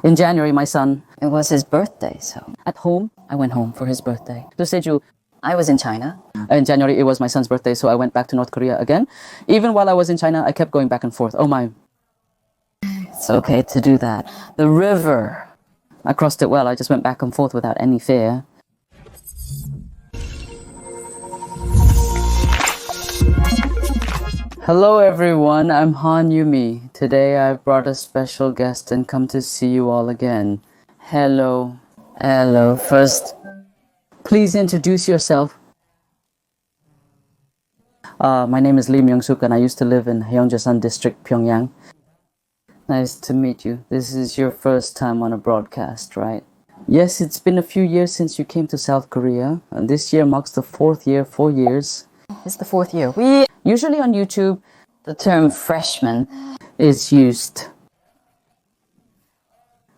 In January, my son... It was his birthday, so... At home, I went home for his birthday. To Seju. I was in China. In January, it was my son's birthday, so I went back to North Korea again. Even while I was in China, I kept going back and forth. Oh my... It's okay to do that. The river. I crossed it well. I just went back and forth without any fear. Hello everyone, I'm Han Yumi. Today I've brought a special guest and come to see you all again. Hello. Hello. First, please introduce yourself. My name is Lee Myung-sook and I used to live in Pyeongjasan district, Pyeongyang. Nice to meet you. This is your first time on a broadcast, right? Yes, it's been a few years since you came to South Korea. And this year marks the 4th year, 4 years. It's the 4th year. Usually on YouTube, the term freshman is used.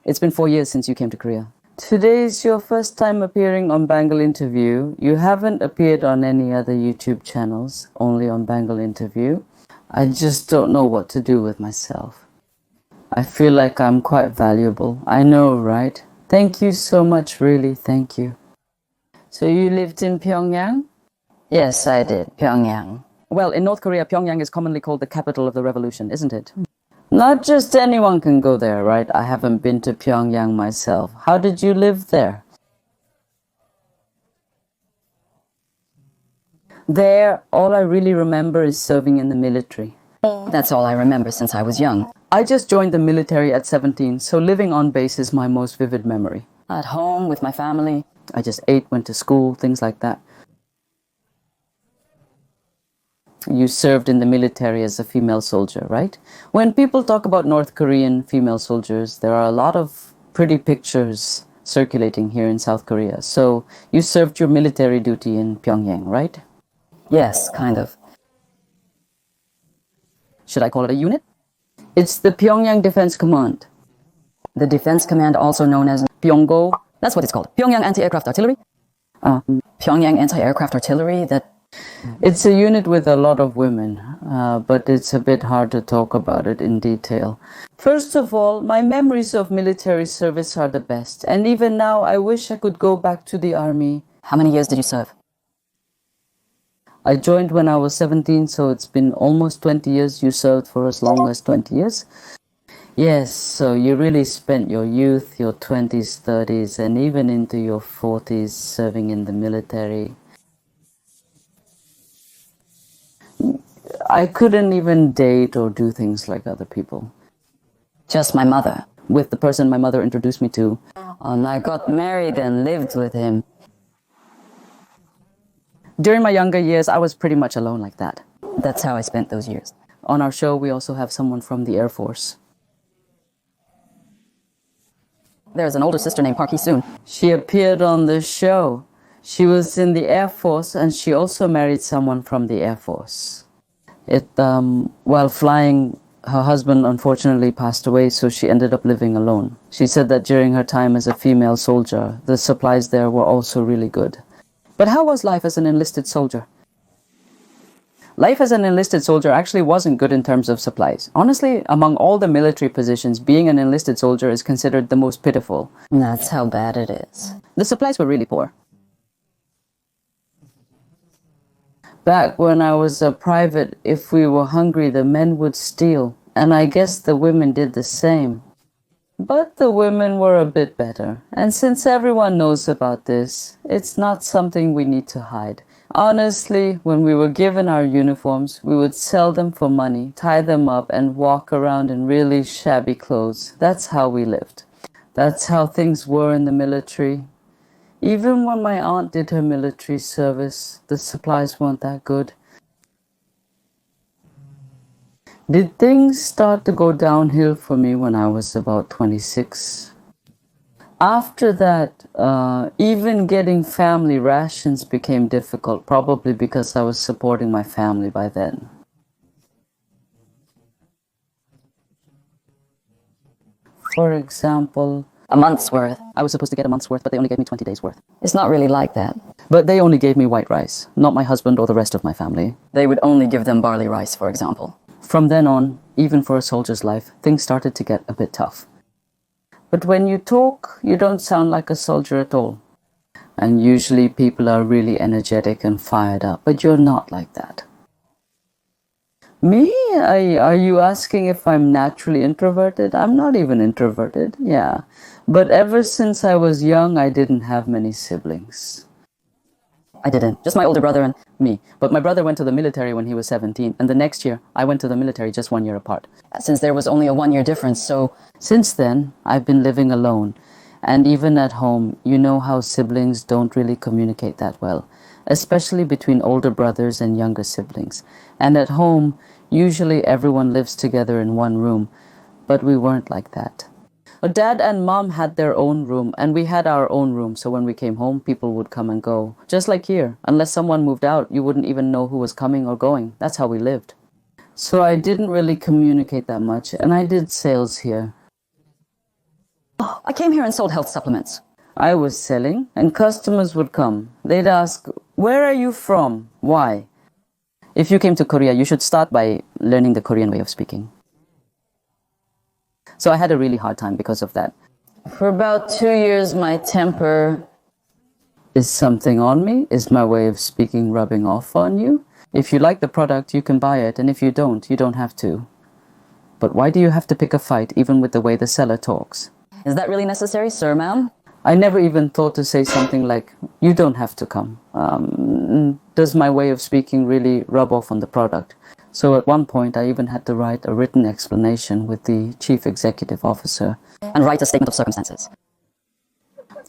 It's been 4 years since you came to Korea. Today is your first time appearing on Bangle Interview. You haven't appeared on any other YouTube channels, only on Bangle Interview. I just don't know what to do with myself. I feel like I'm quite valuable. I know, right? Thank you so much, really. Thank you. So you lived in Pyeongyang? Yes, I did. Pyeongyang. Well, in North Korea, Pyeongyang is commonly called the capital of the revolution, isn't it? Not just anyone can go there, right? I haven't been to Pyeongyang myself. How did you live there? There, all I really remember is serving in the military. That's all I remember since I was young. I just joined the military at 17, so living on base is my most vivid memory. At home with my family. I just ate, went to school, things like that. You served in the military as a female soldier, right? When people talk about North Korean female soldiers, there are a lot of pretty pictures circulating here in South Korea. So you served your military duty in Pyeongyang, right? Yes, kind of. Should I call it a unit? It's the Pyeongyang Defense Command. The Defense Command, also known as Pyongo. That's what it's called. Pyeongyang Anti-Aircraft Artillery. Pyeongyang Anti-Aircraft Artillery. It's a unit with a lot of women, but it's a bit hard to talk about it in detail. First of all, my memories of military service are the best, and even now I wish I could go back to the army. How many years did you serve? I joined when I was 17, so it's been almost 20 years. You served for as long as 20 years. Yes, so you really spent your youth, your 20s, 30s, and even into your 40s serving in the military. I couldn't even date or do things like other people. Just my mother. With the person my mother introduced me to. And I got married and lived with him. During my younger years, I was pretty much alone like that. That's how I spent those years. On our show, we also have someone from the Air Force. There's an older sister named Park Hee-soon. She appeared on the show. She was in the Air Force and she also married someone from the Air Force. While flying, her husband unfortunately passed away, so she ended up living alone. She said that during her time as a female soldier, the supplies there were also really good. But how was life as an enlisted soldier? Life as an enlisted soldier actually wasn't good in terms of supplies. Honestly, among all the military positions, being an enlisted soldier is considered the most pitiful. That's how bad it is. The supplies were really poor. Back when I was a private, if we were hungry, the men would steal. And I guess the women did the same. But the women were a bit better. And since everyone knows about this, it's not something we need to hide. Honestly, when we were given our uniforms, we would sell them for money, tie them up, and walk around in really shabby clothes. That's how we lived. That's how things were in the military. Even when my aunt did her military service, the supplies weren't that good. Did things start to go downhill for me when I was about 26? After that, even getting family rations became difficult, probably because I was supporting my family by then. For example, a month's worth. I was supposed to get a month's worth, but they only gave me 20 days worth. It's not really like that. But they only gave me white rice, not my husband or the rest of my family. They would only give them barley rice, for example. From then on, even for a soldier's life, things started to get a bit tough. But when you talk, you don't sound like a soldier at all. And usually people are really energetic and fired up, but you're not like that. Me? Are you asking if I'm naturally introverted? I'm not even introverted, yeah. But ever since I was young, I didn't have many siblings. I didn't. Just my older brother and me. But my brother went to the military when he was 17, and the next year, I went to the military just 1 year apart. Since there was only a 1 year difference, so... Since then, I've been living alone. And even at home, you know how siblings don't really communicate that well, especially between older brothers and younger siblings. And at home, usually everyone lives together in one room, but we weren't like that. Dad and Mom had their own room, and we had our own room, so when we came home, people would come and go. Just like here. Unless someone moved out, you wouldn't even know who was coming or going. That's how we lived. So I didn't really communicate that much, and I did sales here. Oh, I came here and sold health supplements. I was selling, and customers would come. They'd ask, "Where are you from? Why?" If you came to Korea, you should start by learning the Korean way of speaking. So I had a really hard time because of that. For about 2 years, my temper... Is something on me? Is my way of speaking rubbing off on you? If you like the product, you can buy it, and if you don't have to. But why do you have to pick a fight, even with the way the seller talks? Is that really necessary, sir, ma'am? I never even thought to say something like, "You don't have to come." Does my way of speaking really rub off on the product? So at one point, I even had to write a written explanation with the chief executive officer. And write a statement of circumstances.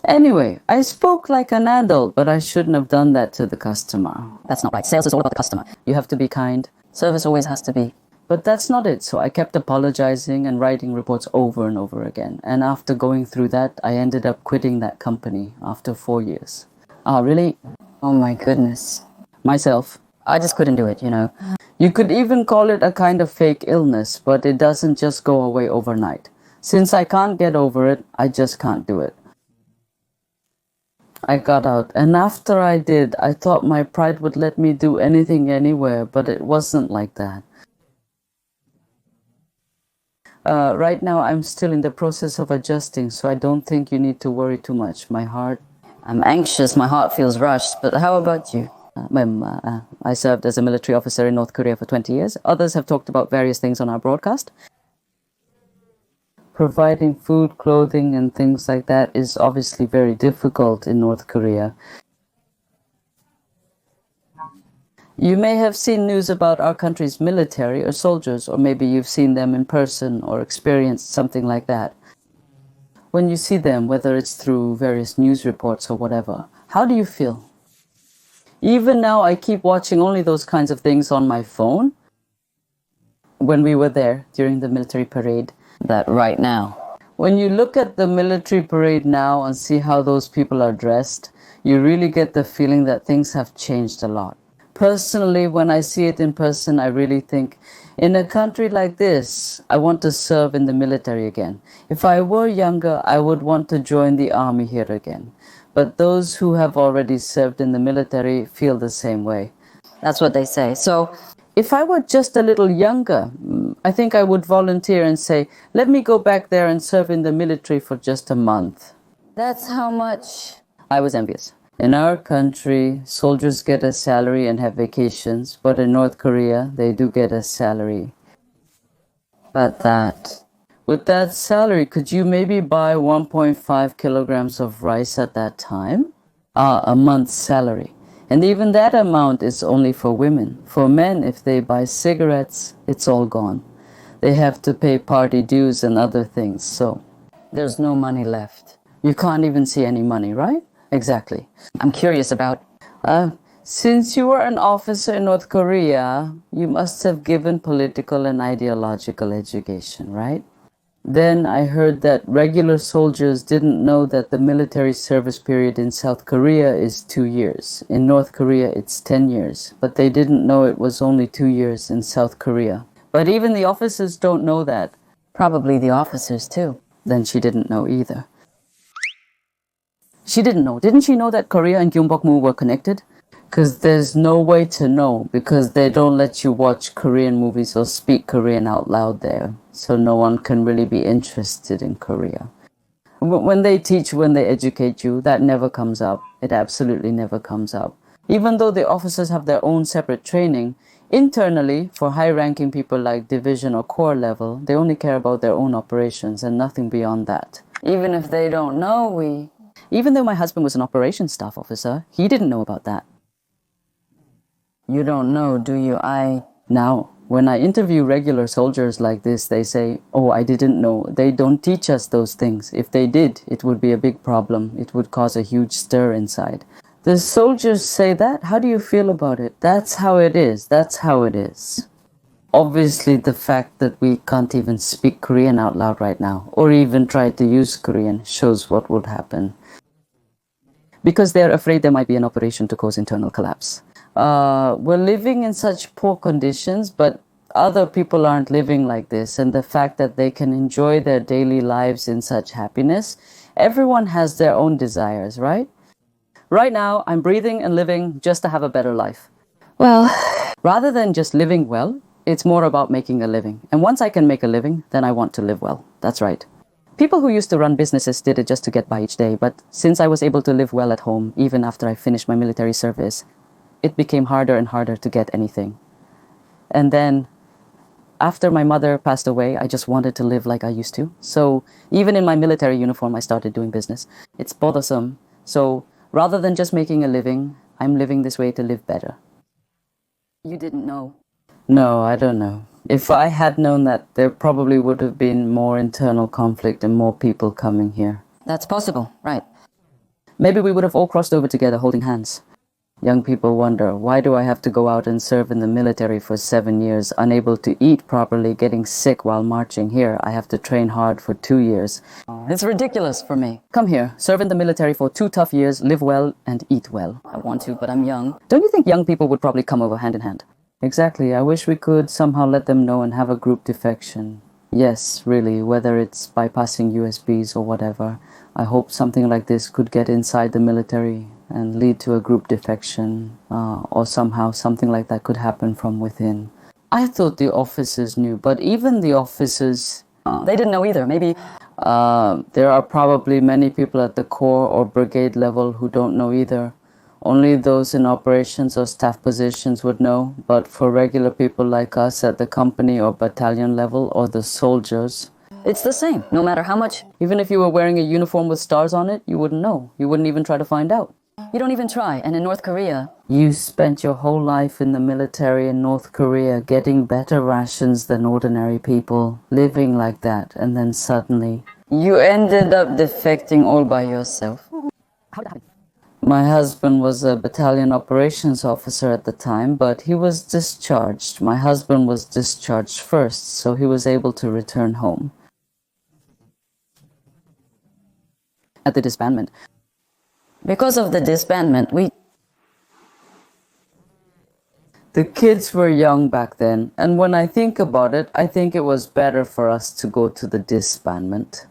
Anyway, I spoke like an adult, but I shouldn't have done that to the customer. That's not right. Sales is all about the customer. You have to be kind. Service always has to be. But that's not it. So I kept apologizing and writing reports over and over again. And after going through that, I ended up quitting that company after 4 years. Oh, really? Oh my goodness. Myself. I just couldn't do it, you know. You could even call it a kind of fake illness, but it doesn't just go away overnight. Since I can't get over it, I just can't do it. I got out, and after I did, I thought my pride would let me do anything anywhere, but it wasn't like that. Right now, I'm still in the process of adjusting, so I don't think you need to worry too much. My heart... I'm anxious, my heart feels rushed, but how about you? I served as a military officer in North Korea for 20 years. Others have talked about various things on our broadcast. Providing food, clothing, and things like that is obviously very difficult in North Korea. You may have seen news about our country's military or soldiers, or maybe you've seen them in person or experienced something like that. When you see them, whether it's through various news reports or whatever, how do you feel? Even now, I keep watching only those kinds of things on my phone. When we were there during the military parade. That right now. When you look at the military parade now and see how those people are dressed, you really get the feeling that things have changed a lot. Personally, when I see it in person, I really think, in a country like this, I want to serve in the military again. If I were younger, I would want to join the army here again. But those who have already served in the military feel the same way. That's what they say. So, if I were just a little younger, I think I would volunteer and say, "Let me go back there and serve in the military for just a month." That's how much... I was envious. In our country, soldiers get a salary and have vacations, but in North Korea, they do get a salary. But that... With that salary, could you maybe buy 1.5 kilograms of rice at that time? A month's salary. And even that amount is only for women. For men, if they buy cigarettes, it's all gone. They have to pay party dues and other things, so there's no money left. You can't even see any money, right? Exactly. I'm curious about... Since you were an officer in North Korea, you must have given political and ideological education, right? Then I heard that regular soldiers didn't know that the military service period in South Korea is 2 years. In North Korea, it's 10 years. But they didn't know it was only 2 years in South Korea. But even the officers don't know that. Probably the officers, too. Then she didn't know either. She didn't know. Didn't she know that Korea and Gyeongbokmu were connected? Because there's no way to know, because they don't let you watch Korean movies or speak Korean out loud there. So no one can really be interested in Korea. When they teach, when they educate you, that never comes up. It absolutely never comes up. Even though the officers have their own separate training, internally, for high-ranking people like division or corps level, they only care about their own operations and nothing beyond that. Even if they don't know, Even though my husband was an operations staff officer, he didn't know about that. You don't know, do you? Now, when I interview regular soldiers like this, they say, oh, I didn't know. They don't teach us those things. If they did, it would be a big problem. It would cause a huge stir inside. The soldiers say that? How do you feel about it? That's how it is. That's how it is. Obviously, the fact that we can't even speak Korean out loud right now, or even try to use Korean, shows what would happen. Because they're afraid there might be an operation to cause internal collapse. We're living in such poor conditions, but other people aren't living like this. And the fact that they can enjoy their daily lives in such happiness, everyone has their own desires, right? Right now, I'm breathing and living just to have a better life. Well, rather than just living well, it's more about making a living. And once I can make a living, then I want to live well. That's right. People who used to run businesses did it just to get by each day. But since I was able to live well at home, even after I finished my military service, it became harder and harder to get anything. And then, after my mother passed away, I just wanted to live like I used to. So even in my military uniform, I started doing business. It's bothersome. So rather than just making a living, I'm living this way to live better. You didn't know? No, I don't know. If I had known that, there probably would have been more internal conflict and more people coming here. That's possible, right? Maybe we would have all crossed over together holding hands. Young people wonder, why do I have to go out and serve in the military for 7 years, unable to eat properly, getting sick while marching here? I have to train hard for 2 years. It's ridiculous for me. Come here, serve in the military for 2 tough years, live well, and eat well. I want to, but I'm young. Don't you think young people would probably come over hand in hand? Exactly. I wish we could somehow let them know and have a group defection. Yes, really, whether it's bypassing USBs or whatever. I hope something like this could get inside the military and lead to a group defection, or somehow something like that could happen from within. I thought the officers knew, but even the officers... They didn't know either, maybe... there are probably many people at the corps or brigade level who don't know either. Only those in operations or staff positions would know, but for regular people like us at the company or battalion level or the soldiers... It's the same, no matter how much... Even if you were wearing a uniform with stars on it, you wouldn't know. You wouldn't even try to find out. You don't even try, and in North Korea... You spent your whole life in the military in North Korea getting better rations than ordinary people, living like that, and then suddenly... You ended up defecting all by yourself. How did that happen? My husband was a battalion operations officer at the time, but he was discharged. My husband was discharged first, so he was able to return home. At the disbandment. Because of the disbandment, The kids were young back then, and when I think about it, I think it was better for us to go to the disbandment.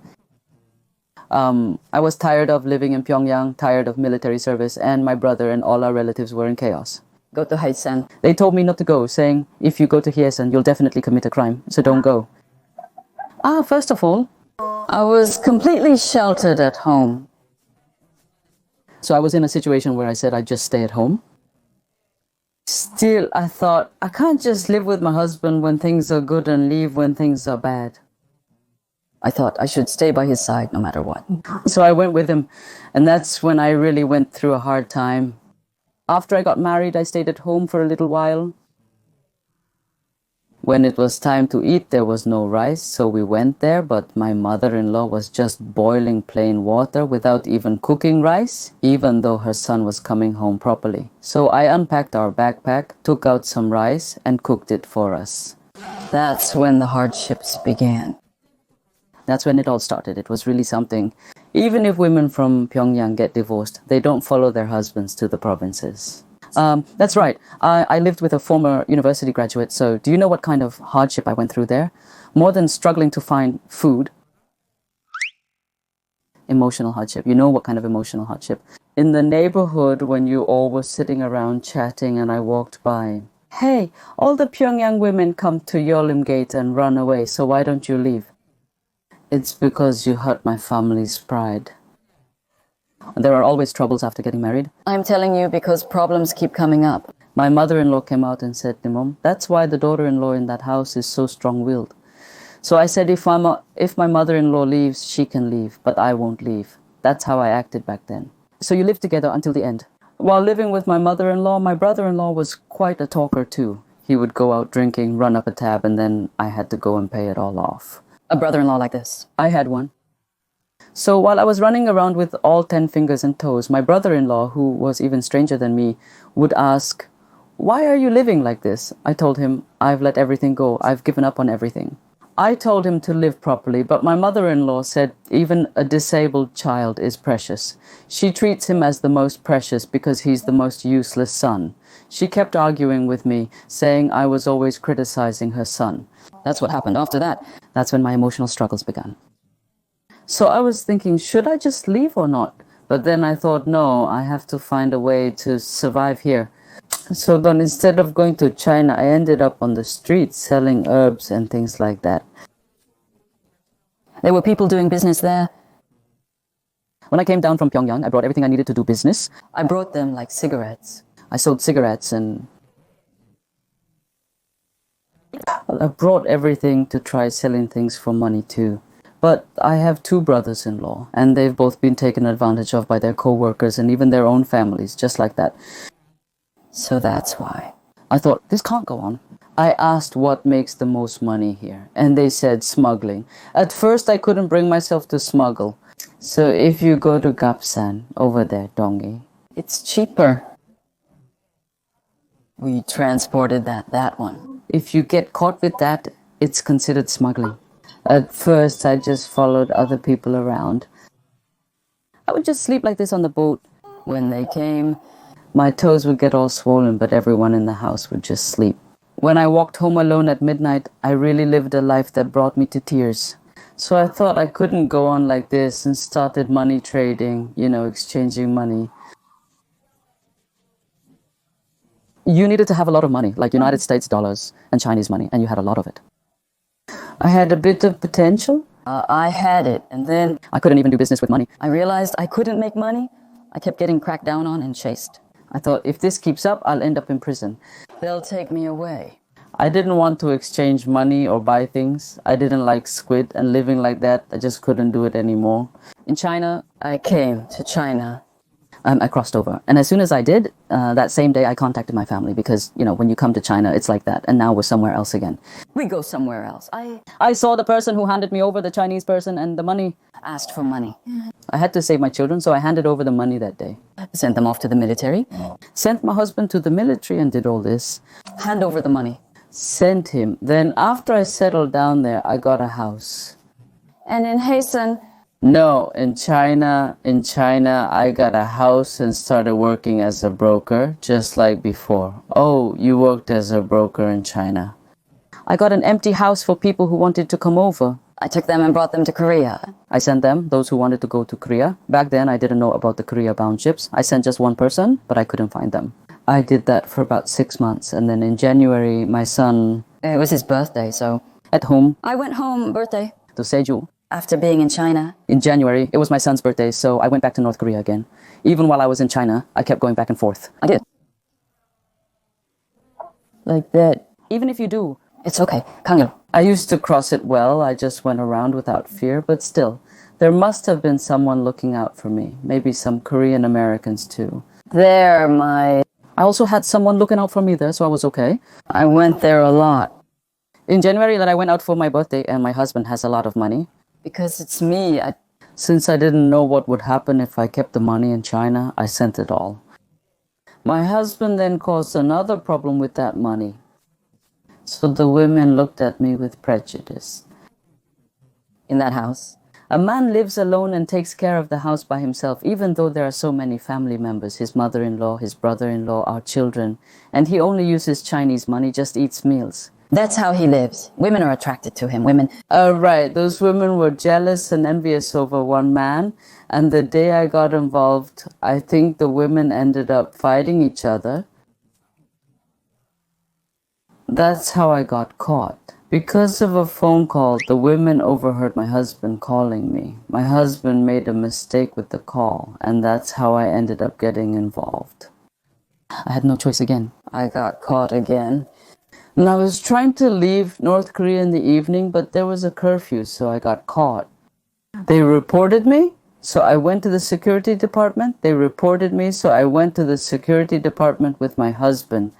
I was tired of living in Pyeongyang, tired of military service, and my brother and all our relatives were in chaos. Go to Haisen. They told me not to go, saying, if you go to Hyesan, you'll definitely commit a crime, so don't go. First of all, I was completely sheltered at home. So I was in a situation where I said I'd just stay at home. Still, I thought, I can't just live with my husband when things are good and leave when things are bad. I thought I should stay by his side no matter what. So I went with him, and that's when I really went through a hard time. After I got married, I stayed at home for a little while. When it was time to eat, there was no rice, so we went there, but my mother-in-law was just boiling plain water without even cooking rice, even though her son was coming home properly. So I unpacked our backpack, took out some rice, and cooked it for us. That's when the hardships began. That's when it all started. It was really something. Even if women from Pyeongyang get divorced, they don't follow their husbands to the provinces. That's right. I lived with a former university graduate, so do you know what kind of hardship I went through there? More than struggling to find food. Emotional hardship. You know what kind of emotional hardship? In the neighborhood, when you all were sitting around chatting and I walked by, hey, all the Pyeongyang women come to Yolim Gate and run away, so why don't you leave? It's because you hurt my family's pride. There are always troubles after getting married. I'm telling you because problems keep coming up. My mother-in-law came out and said, Nimom, that's why the daughter-in-law in that house is so strong-willed. So I said, if my mother-in-law leaves, she can leave, but I won't leave. That's how I acted back then. So you lived together until the end? While living with my mother-in-law, my brother-in-law was quite a talker too. He would go out drinking, run up a tab, and then I had to go and pay it all off. A brother-in-law like this? I had one. So while I was running around with all 10 fingers and toes, my brother-in-law, who was even stranger than me, would ask, "Why are you living like this?" I told him, "I've let everything go. I've given up on everything." I told him to live properly, but my mother-in-law said even a disabled child is precious. She treats him as the most precious because he's the most useless son. She kept arguing with me, saying I was always criticizing her son. That's what happened after that. That's when my emotional struggles began. So I was thinking, should I just leave or not? But then I thought, no, I have to find a way to survive here. So then instead of going to China, I ended up on the streets selling herbs and things like that. There were people doing business there. When I came down from Pyeongyang, I brought everything I needed to do business. I brought them like cigarettes. I sold cigarettes and... I brought everything to try selling things for money too. But I have 2 brothers-in-law, and they've both been taken advantage of by their co-workers and even their own families, just like that. So that's why. I thought, this can't go on. I asked what makes the most money here, and they said smuggling. At first, I couldn't bring myself to smuggle. So if you go to Gapsan, over there, Dongi, it's cheaper. We transported that one. If you get caught with that, it's considered smuggling. At first, I just followed other people around. I would just sleep like this on the boat. When they came, my toes would get all swollen, but everyone in the house would just sleep. When I walked home alone at midnight, I really lived a life that brought me to tears. So I thought I couldn't go on like this and started money trading, exchanging money. You needed to have a lot of money, like United States dollars and Chinese money, and you had a lot of it. I had a bit of potential. I had it, and then I couldn't even do business with money. I realized I couldn't make money. I kept getting cracked down on and chased. I thought, if this keeps up, I'll end up in prison. They'll take me away. I didn't want to exchange money or buy things. I didn't like squid, and living like that, I just couldn't do it anymore. In China, I came to China. I crossed over. And as soon as I did, that same day I contacted my family because, when you come to China, it's like that. And now we're somewhere else again. We go somewhere else. I saw the person who handed me over, the Chinese person, and the money. Asked for money. I had to save my children, so I handed over the money that day. Sent them off to the military. Sent my husband to the military and did all this. Hand over the money. Sent him. Then after I settled down there, I got a house. And in Hasten... No, in China, I got a house and started working as a broker, just like before. Oh, you worked as a broker in China. I got an empty house for people who wanted to come over. I took them and brought them to Korea. I sent them, those who wanted to go to Korea. Back then, I didn't know about the Korea-bound ships. I sent just one person, but I couldn't find them. I did that for about 6 months, and then in January, my son... It was his birthday, so... At home. I went home, birthday. To Seju. After being in China. In January, it was my son's birthday, so I went back to North Korea again. Even while I was in China, I kept going back and forth. I did. Like that. Even if you do, it's okay. Kangil. I used to cross it well. I just went around without fear, but still, there must have been someone looking out for me. Maybe some Korean Americans too. I also had someone looking out for me there, so I was okay. I went there a lot. In January, that I went out for my birthday, and my husband has a lot of money. Because it's me. Since I didn't know what would happen if I kept the money in China, I sent it all. My husband then caused another problem with that money. So the women looked at me with prejudice. In that house? A man lives alone and takes care of the house by himself, even though there are so many family members, his mother-in-law, his brother-in-law, our children, and he only uses Chinese money, just eats meals. That's how he lives. Women are attracted to him. Women... Right. Those women were jealous and envious over one man. And the day I got involved, I think the women ended up fighting each other. That's how I got caught. Because of a phone call, the women overheard my husband calling me. My husband made a mistake with the call, and that's how I ended up getting involved. I had no choice again. I got caught again. And I was trying to leave North Korea in the evening, but there was a curfew, so I got caught. They reported me, so I went to the security department. They reported me, so I went to the security department with my husband.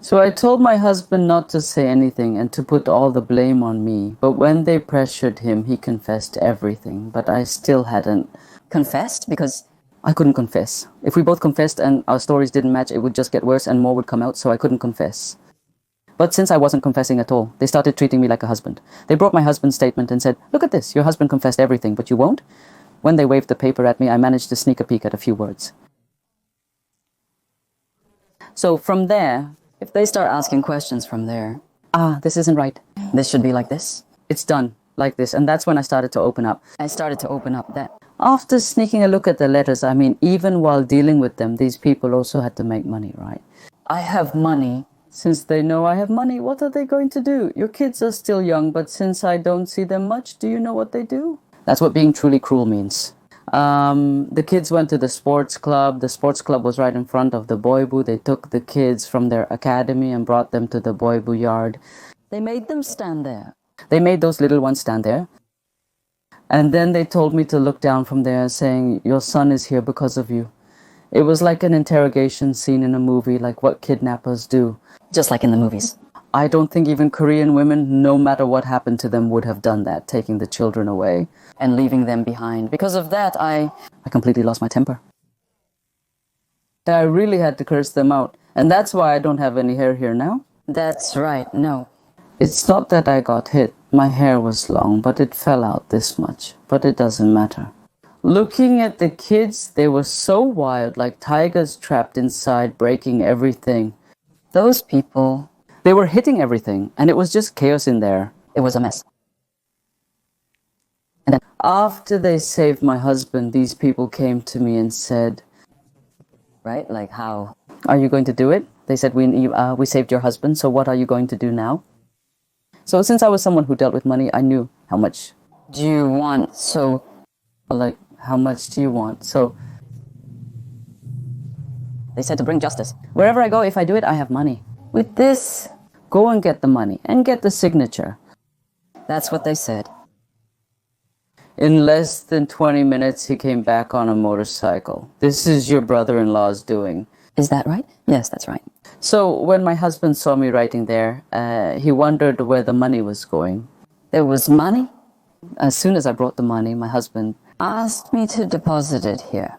So I told my husband not to say anything and to put all the blame on me. But when they pressured him, he confessed everything. But I still hadn't Confessed? Because I couldn't confess. If we both confessed and our stories didn't match, it would just get worse and more would come out, so I couldn't confess. But since I wasn't confessing at all, they started treating me like a husband. They brought my husband's statement and said, "Look at this, your husband confessed everything, but you won't?" When they waved the paper at me, I managed to sneak a peek at a few words. So from there, if they start asking questions from there, this isn't right. this should be like this. It's done like this. And that's when I started to open up. I started to open up that. After sneaking a look at the letters, I mean, even while dealing with them, these people also had to make money, right? I have money. Since they know I have money, what are they going to do? Your kids are still young, but since I don't see them much, do you know what they do? That's what being truly cruel means. The kids went to the sports club. The sports club was right in front of the boibu. They took the kids from their academy and brought them to the boibu yard. They made them stand there. They made those little ones stand there. And then they told me to look down from there, saying, "Your son is here because of you." It was like an interrogation scene in a movie, like what kidnappers do. Just like in the movies. I don't think even Korean women, no matter what happened to them, would have done that, taking the children away. And leaving them behind. Because of that, I completely lost my temper. I really had to curse them out. And that's why I don't have any hair here now. That's right, no. It's not that I got hit. My hair was long, but it fell out this much. But it doesn't matter. Looking at the kids, they were so wild, like tigers trapped inside, breaking everything. Those people, they were hitting everything, and it was just chaos in there. It was a mess. And then after they saved my husband, these people came to me and said, right, like how? "Are you going to do it?" They said, we saved your husband, so what are you going to do now? So since I was someone who dealt with money, I knew how much. Do you want, so... Like, how much do you want? So they said to bring justice. Wherever I go, if I do it, I have money. With this, go and get the money and get the signature. That's what they said. In less than 20 minutes, he came back on a motorcycle. This is your brother-in-law's doing. Is that right? Yes, that's right. So when my husband saw me writing there, he wondered where the money was going. There was money? As soon as I brought the money, my husband asked me to deposit it here.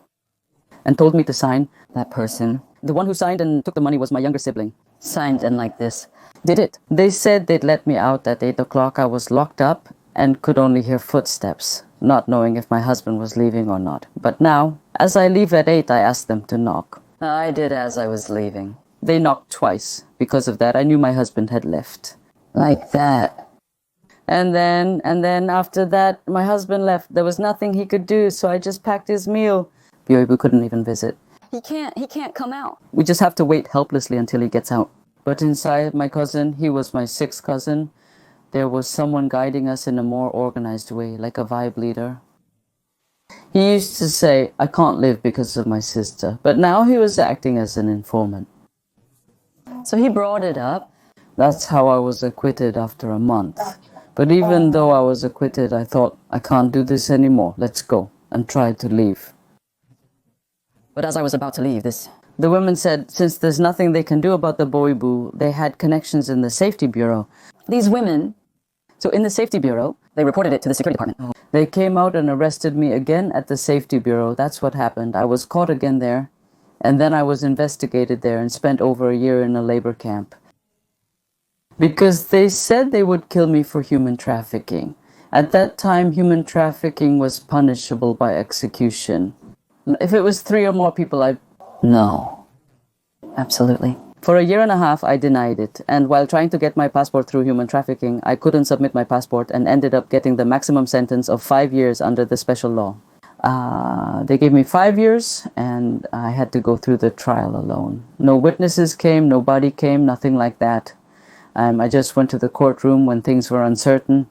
And told me to sign. That person. The one who signed and took the money was my younger sibling. Signed and like this. Did it. They said they'd let me out at 8 o'clock. I was locked up and could only hear footsteps, not knowing if my husband was leaving or not. But now, as I leave at 8, I asked them to knock. I did as I was leaving. They knocked twice. Because of that, I knew my husband had left. Like that. And then after that, my husband left. There was nothing he could do, so I just packed his meal. Byoibu couldn't even visit. He can't come out. We just have to wait helplessly until he gets out. But inside, my cousin, he was my sixth cousin. There was someone guiding us in a more organized way, like a vibe leader. He used to say, "I can't live because of my sister." But now he was acting as an informant. So he brought it up. That's how I was acquitted after a month. But even though I was acquitted, I thought, I can't do this anymore. Let's go. And tried to leave. But as I was about to leave, the women said, since there's nothing they can do about the boibu, they had connections in the safety bureau. These women... So in the safety bureau, they reported it to the security department. They came out and arrested me again at the safety bureau. That's what happened. I was caught again there. And then I was investigated there and spent over a year in a labor camp. Because they said they would kill me for human trafficking. At that time, human trafficking was punishable by execution. If it was 3 or more people, No. Absolutely. For a year and a half, I denied it. And while trying to get my passport through human trafficking, I couldn't submit my passport and ended up getting the maximum sentence of 5 years under the special law. They gave me 5 years, and I had to go through the trial alone. No witnesses came, nobody came, nothing like that. I just went to the courtroom when things were uncertain,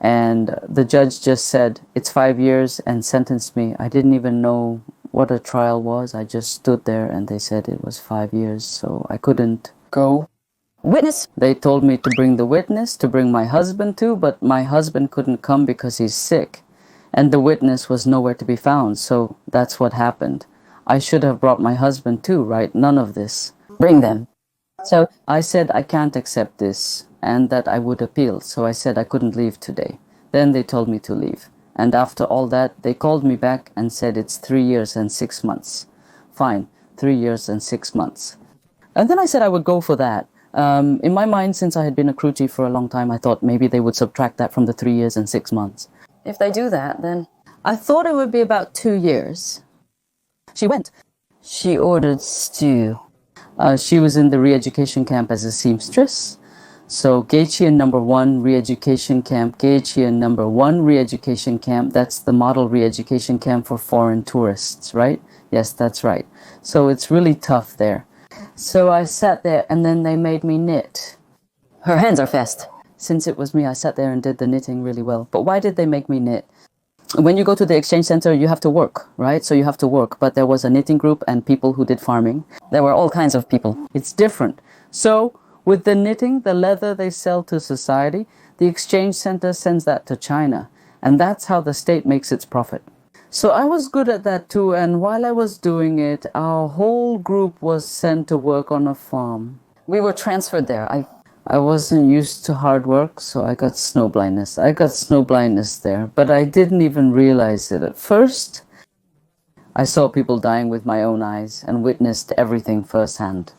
and the judge just said, it's 5 years, and sentenced me. I didn't even know what a trial was. I just stood there and they said it was 5 years, so I couldn't go. Witness? They told me to bring the witness, to bring my husband too, but my husband couldn't come because he's sick. And the witness was nowhere to be found, so that's what happened. I should have brought my husband too, right? None of this. Bring them. So I said I can't accept this and that I would appeal, so I said I couldn't leave today. Then they told me to leave. And after all that, they called me back and said it's 3 years and 6 months. Fine, 3 years and 6 months. And then I said I would go for that. In my mind, since I had been a crew chief for a long time, I thought maybe they would subtract that from the 3 years and 6 months. if they do that, then I thought it would be about 2 years. she went. She ordered stew. She was in the re-education camp as a seamstress. So Gaicheon number 1 re-education camp, Gaicheon number 1 re-education camp, that's the model re-education camp for foreign tourists, right? Yes, that's right. So it's really tough there. So I sat there and then they made me knit. Her hands are fast. Since it was me, I sat there and did the knitting really well. But why did they make me knit? When you go to the exchange center, you have to work, right? So you have to work. But there was a knitting group and people who did farming. There were all kinds of people. It's different. So with the knitting, the leather they sell to society, the exchange center sends that to China. And that's how the state makes its profit. So I was good at that too. And while I was doing it, our whole group was sent to work on a farm. We were transferred there. I wasn't used to hard work, so I got snow blindness. I got snow blindness there, but I didn't even realize it at first. I saw people dying with my own eyes and witnessed everything firsthand.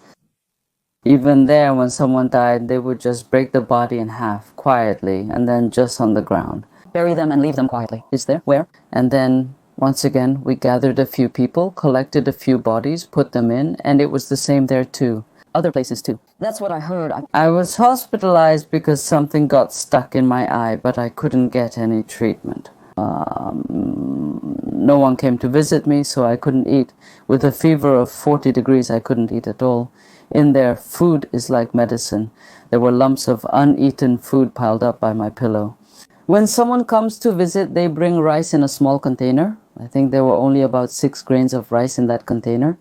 Even there, when someone died, they would just break the body in half, quietly, and then just on the ground. Bury them and leave them quietly. Is there? Where? And then, once again, we gathered a few people, collected a few bodies, put them in, and it was the same there too. Other places too. That's what I heard. I was hospitalized because something got stuck in my eye, but I couldn't get any treatment. No one came to visit me, so I couldn't eat. With a fever of 40 degrees, I couldn't eat at all. In there, food is like medicine. There were lumps of uneaten food piled up by my pillow. When someone comes to visit, they bring rice in a small container. I think there were only about 6 grains of rice in that container.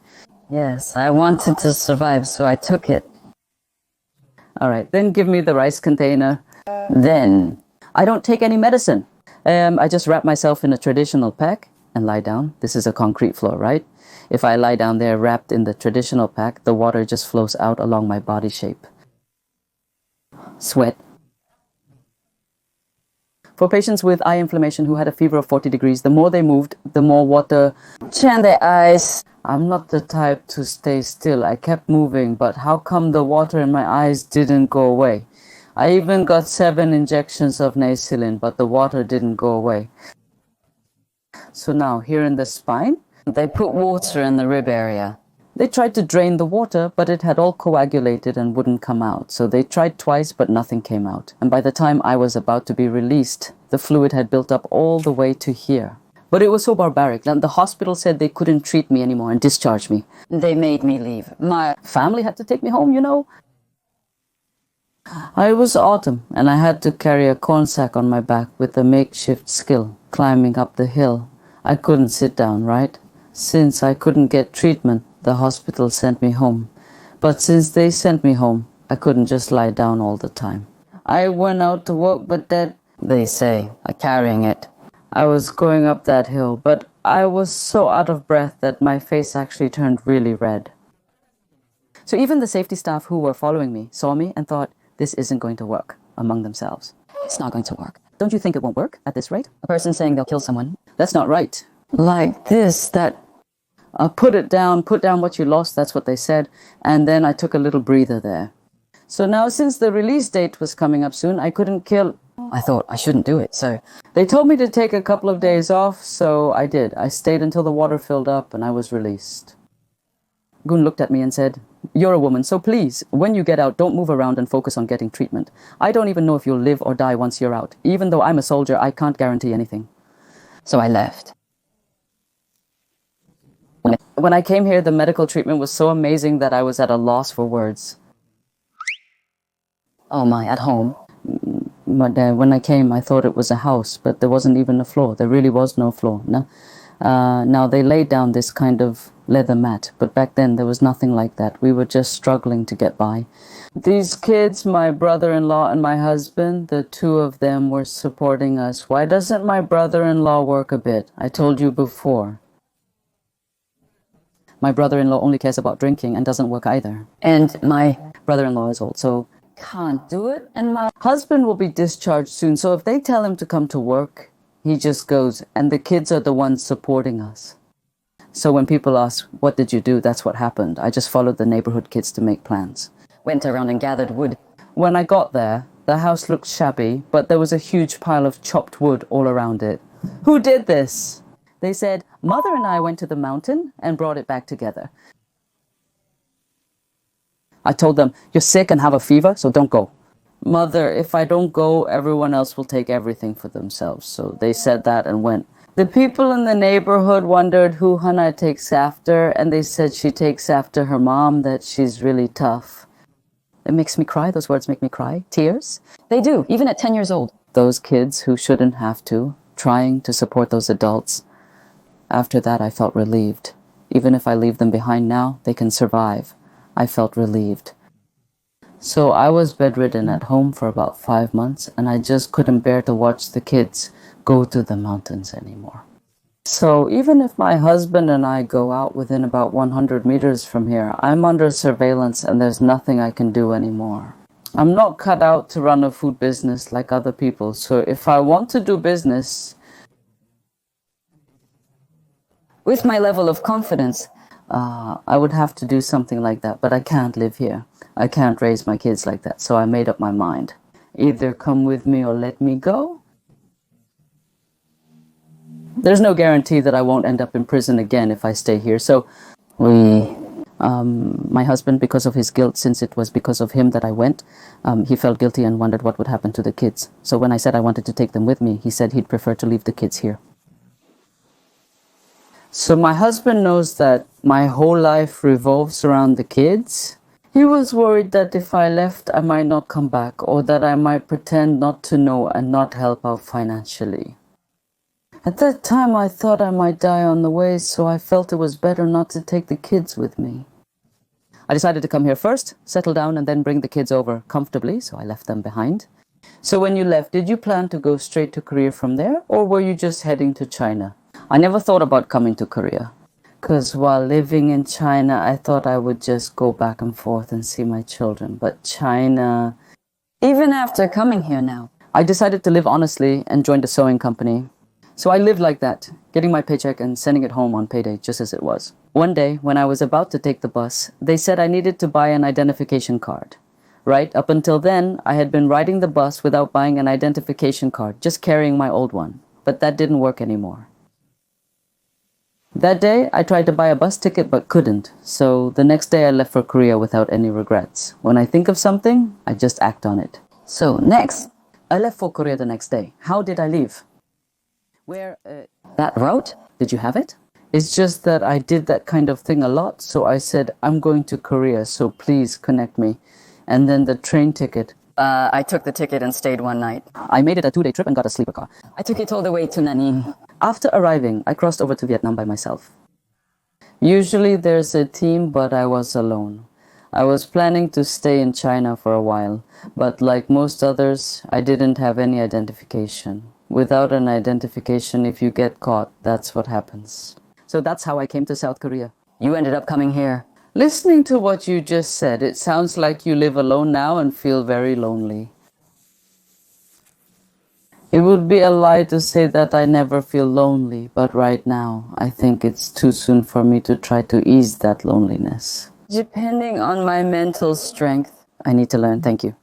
Yes, I wanted to survive, so I took it. All right, then give me the rice container. Then I don't take any medicine. I just wrap myself in a traditional pack and lie down. This is a concrete floor, right? If I lie down there wrapped in the traditional pack, the water just flows out along my body shape. Sweat. For patients with eye inflammation who had a fever of 40 degrees, the more they moved, the more water shine their eyes. I'm not the type to stay still. I kept moving, but how come the water in my eyes didn't go away? I even got 7 injections of Nasilin, but the water didn't go away. So now, here in the spine, They put water in the rib area. they tried to drain the water, but it had all coagulated and wouldn't come out. So they tried twice, but nothing came out. And by the time I was about to be released, the fluid had built up all the way to here. But it was so barbaric that the hospital said they couldn't treat me anymore and discharge me. They made me leave. My Family had to take me home, you know. It was autumn, and I had to carry a corn sack on my back with a makeshift skill, climbing up the hill. I couldn't sit down, right? Since I couldn't get treatment, the hospital sent me home. But since they sent me home, I couldn't just lie down all the time. I went out to work, but they say, carrying it. I was going up that hill, but I was so out of breath that my face actually turned really red. So even the safety staff who were following me saw me and thought, this isn't going to work, among themselves. It's not going to work. Don't you think it won't work at this rate? A person saying they'll kill someone. That's not right. Like this, that... Put down what you lost, that's what they said. And then I took a little breather there. So now since the release date was coming up soon, I couldn't kill... I thought I shouldn't do it, so... They told me to take a couple of days off, so I did. I stayed until the water filled up and I was released. Gun looked at me and said, "You're a woman, so please, when you get out, don't move around and focus on getting treatment. I don't even know if you'll live or die once you're out. Even though I'm a soldier, I can't guarantee anything." So I left. When I came here, the medical treatment was so amazing that I was at a loss for words. Oh my, at home? But when I came, I thought it was a house, but there wasn't even a floor. There really was no floor. No. Now they laid down this kind of leather mat, but back then there was nothing like that. We were just struggling to get by. These kids, my brother-in-law and my husband, the two of them were supporting us. Why doesn't my brother-in-law work a bit? I told you before. My brother-in-law only cares about drinking and doesn't work either. And my Brother-in-law is old, so can't do it, and my husband will be discharged soon, so if they tell him to come to work, he just goes, and the kids are the ones supporting us. So when people ask, what did you do? That's what happened. I just followed the neighborhood kids to make plans. went around and gathered wood. When I got there, the house looked shabby, but there was a huge pile of chopped wood all around it. Who did this? They said, Mother and I went to the mountain and brought it back together. I told them, you're sick and have a fever, so don't go. Mother, if I don't go, everyone else will take everything for themselves. So they said that and went. The people in the neighborhood wondered who Hana takes after, and they said she takes after her mom, that she's really tough. It makes me cry. Those words make me cry. Tears. They do, even at 10 years old. Those kids who shouldn't have to, trying to support those adults. After that, I felt relieved. Even if I leave them behind now, they can survive. I felt relieved. So I was bedridden at home for about 5 months, and I just couldn't bear to watch the kids go to the mountains anymore. So even if my husband and I go out within about 100 meters from here, I'm under surveillance and there's nothing I can do anymore. I'm not cut out to run a food business like other people, so if I want to do business, With my level of confidence, I would have to do something like that, but I can't live here. I can't raise my kids like that, so I made up my mind. Either come with me or let me go. There's no guarantee that I won't end up in prison again if I stay here, so my husband, because of his guilt, since it was because of him that I went, he felt guilty and wondered what would happen to the kids. So when I said I wanted to take them with me, he said he'd prefer to leave the kids here. So my husband knows that my whole life revolves around the kids. He was worried that if I left, I might not come back, or that I might pretend not to know and not help out financially. At that time, I thought I might die on the way, so I felt it was better not to take the kids with me. I decided to come here first, settle down, and then bring the kids over comfortably, so I left them behind. So when you left, did you plan to go straight to Korea from there, or were you just heading to China? I never thought about coming to Korea, because while living in China, I thought I would just go back and forth and see my children. But China... even after coming here now, I decided to live honestly and joined a sewing company. So I lived like that, getting my paycheck and sending it home on payday, just as it was. One day, when I was about to take the bus, they said I needed to buy an identification card. Right up until then, I had been riding the bus without buying an identification card, just carrying my old one. But that didn't work anymore. That day, I tried to buy a bus ticket but couldn't, so the next day I left for Korea without any regrets. When I think of something, I just act on it. so next, I left for Korea the next day. How did I leave? Where, that route, did you have it? It's just that I did that kind of thing a lot, so I said, I'm going to Korea, so please connect me. And then the train ticket. I took the ticket and stayed one night. I made it a 2-day trip and got a sleeper car. I took it all the way to Nanning. After arriving, I crossed over to Vietnam by myself. Usually there's a team, but I was alone. I was planning to stay in China for a while, but like most others, I didn't have any identification. Without an identification, if you get caught, that's what happens. So that's how I came to South Korea. You ended up coming here. Listening to what you just said, it sounds like you live alone now and feel very lonely. It would be a lie to say that I never feel lonely, but right now, I think it's too soon for me to try to ease that loneliness. Depending on my mental strength, I need to learn. Thank you.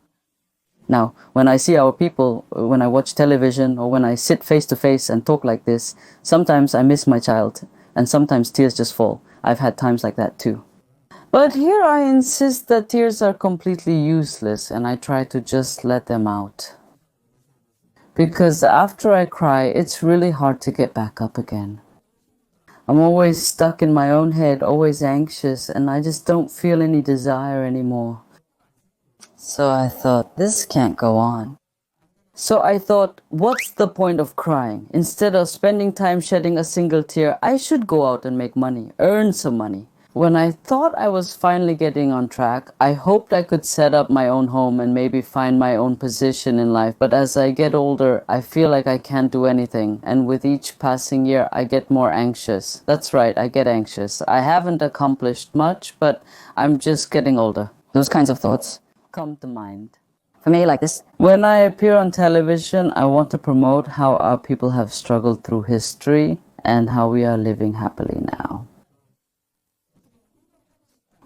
Now, when I see our people, when I watch television, or when I sit face to face and talk like this, sometimes I miss my child, and sometimes tears just fall. I've had times like that too. But here I insist that tears are completely useless, and I try to just let them out. Because after I cry, it's really hard to get back up again. I'm always stuck in my own head, always anxious, and I just don't feel any desire anymore. So I thought, this can't go on. So I thought, what's the point of crying? Instead of spending time shedding a single tear, I should go out and make money, earn some money. When I thought I was finally getting on track, I hoped I could set up my own home and maybe find my own position in life. But as I get older, I feel like I can't do anything. And with each passing year, I get more anxious. That's right, I get anxious. I haven't accomplished much, but I'm just getting older. Those kinds of thoughts Come to mind. for me like this. When I appear on television, I want to promote how our people have struggled through history and how we are living happily now.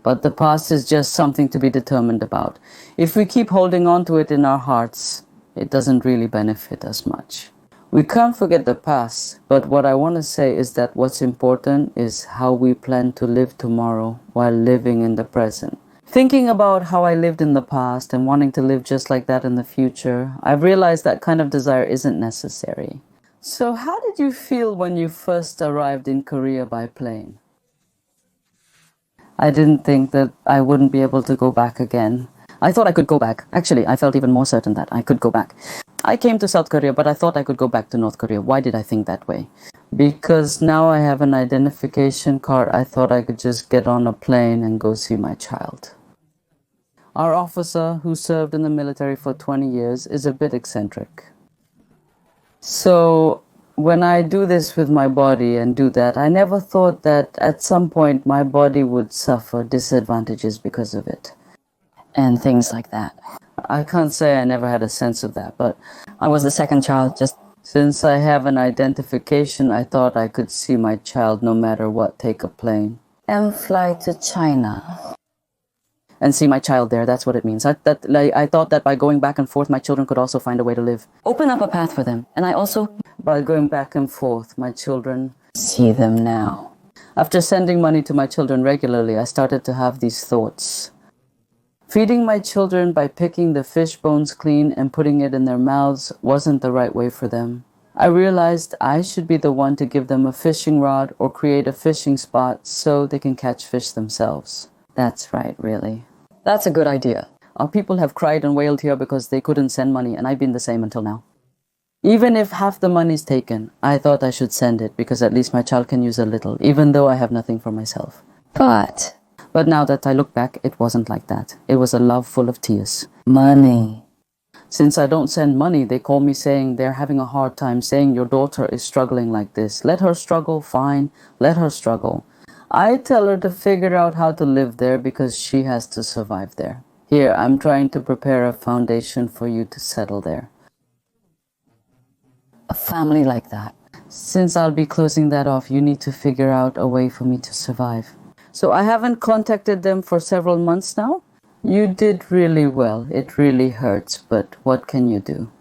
But the past is just something to be determined about. If we keep holding on to it in our hearts, it doesn't really benefit us much. We can't forget the past, but what I want to say is that what's important is how we plan to live tomorrow while living in the present. Thinking about how I lived in the past and wanting to live just like that in the future, I've realized that kind of desire isn't necessary. So how did you feel when you first arrived in Korea by plane? I didn't think that I wouldn't be able to go back again. I thought I could go back. Actually, I felt even more certain that I could go back. I came to South Korea, but I thought I could go back to North Korea. Why did I think that way? Because now I have an identification card, I thought I could just get on a plane and go see my child. Our officer, who served in the military for 20 years, is a bit eccentric. So when I do this with my body and do that, I never thought that at some point my body would suffer disadvantages because of it. And things like that. I can't say I never had a sense of that, but I was the second child, just since I have an identification, I thought I could see my child no matter what, take a plane. and fly to China. And see my child there, that's what it means. I thought that by going back and forth, my children could also find a way to live. Open up a path for them. And I also By going back and forth, my children... see them now. After sending money to my children regularly, I started to have these thoughts. Feeding my children by picking the fish bones clean and putting it in their mouths wasn't the right way for them. I realized I should be the one to give them a fishing rod or create a fishing spot so they can catch fish themselves. That's right, really. That's a good idea. Our people have cried and wailed here because they couldn't send money, and I've been the same until now. Even if half the money's taken, I thought I should send it because at least my child can use a little, even though I have nothing for myself. But now that I look back, it wasn't like that. It was a love full of tears. money. Since I don't send money, they call me saying they're having a hard time, saying your daughter is struggling like this. Let her struggle, fine. Let her struggle. I tell her to figure out how to live there because she has to survive there. Here, I'm trying to prepare a foundation for you to settle there. A family like that. Since I'll be closing that off, you need to figure out a way for me to survive. So I haven't contacted them for several months now. You did really well. It really hurts, but what can you do?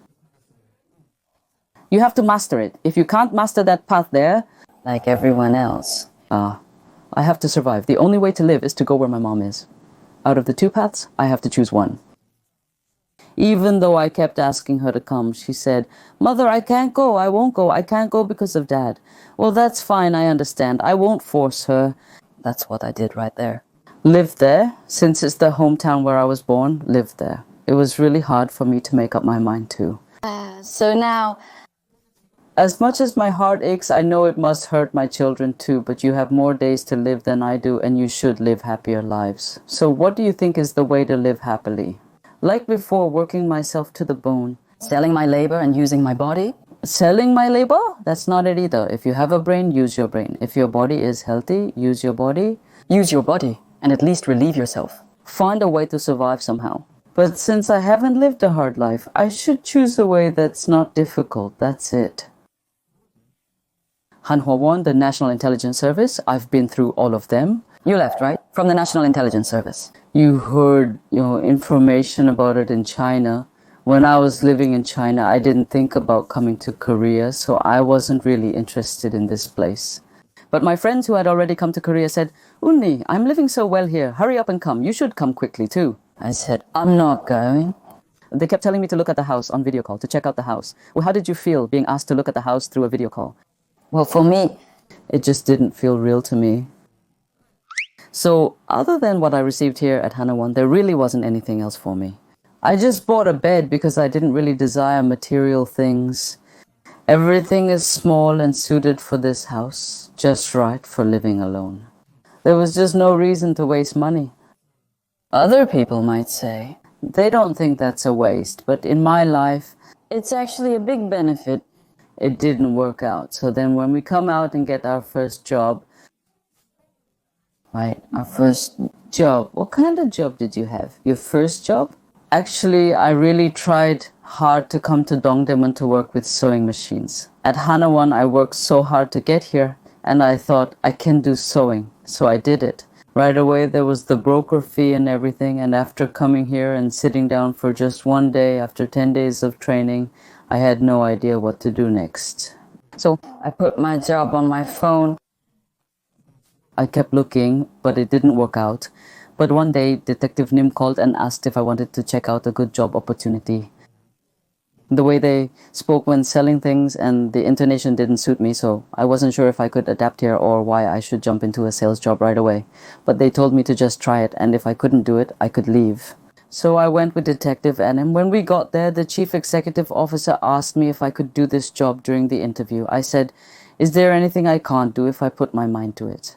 You have to master it. If you can't master that path there, Like everyone else. I have to survive. The only way to live is to go where my mom is. Out of the two paths, I have to choose one. Even though I kept asking her to come, she said, Mother, I can't go. I won't go. I can't go because of Dad. Well, that's fine. I understand. I won't force her. That's what I did right there. Live there, since it's the hometown where I was born, live there. It was really hard for me to make up my mind to. So now, As much as my heart aches, I know it must hurt my children too, but you have more days to live than I do, and you should live happier lives. So what do you think is the way to live happily? Like before, working myself to the bone. selling my labor and using my body? Selling my labor? That's not it either. If you have a brain, use your brain. If your body is healthy, use your body. Use your body and at least relieve yourself. Find a way to survive somehow. But since I haven't lived a hard life, I should choose a way that's not difficult. That's it. Hanwha Won, the National Intelligence Service, I've been through all of them. You left, right? From the National Intelligence Service. You heard, information about it in China. When I was living in China, I didn't think about coming to Korea, so I wasn't really interested in this place. But my friends who had already come to Korea said, Unni, I'm living so well here. Hurry up and come. You should come quickly too. I said, I'm not going. They kept telling me to look at the house on video call, to check out the house. Well, how did you feel being asked to look at the house through a video call? Well, for me, It just didn't feel real to me. So, other than what I received here at Hanwha, there really wasn't anything else for me. I just bought a bed because I didn't really desire material things. Everything is small and suited for this house, just right for living alone. There was just no reason to waste money. Other people might say, They don't think that's a waste, but in my life, it's actually a big benefit. it didn't work out. So then when we come out and get our first job, Right, our first job, what kind of job did you have? Your first job? Actually, I really tried hard to come to Dongdaemun to work with sewing machines. At Hanawan, I worked so hard to get here, and I thought I can do sewing, so I did it. Right away, there was the broker fee and everything, and after coming here and sitting down for just one day after 10 days of training, I had no idea what to do next. So I put my job on my phone. I kept looking, but it didn't work out. But one day, Detective Nim called and asked if I wanted to check out a good job opportunity. The way they spoke when selling things and the intonation didn't suit me, so I wasn't sure if I could adapt here or why I should jump into a sales job right away. But they told me to just try it, and if I couldn't do it, I could leave. So I went with Detective N, and when we got there, the chief executive officer asked me if I could do this job during the interview. I said, "Is there anything I can't do if I put my mind to it?"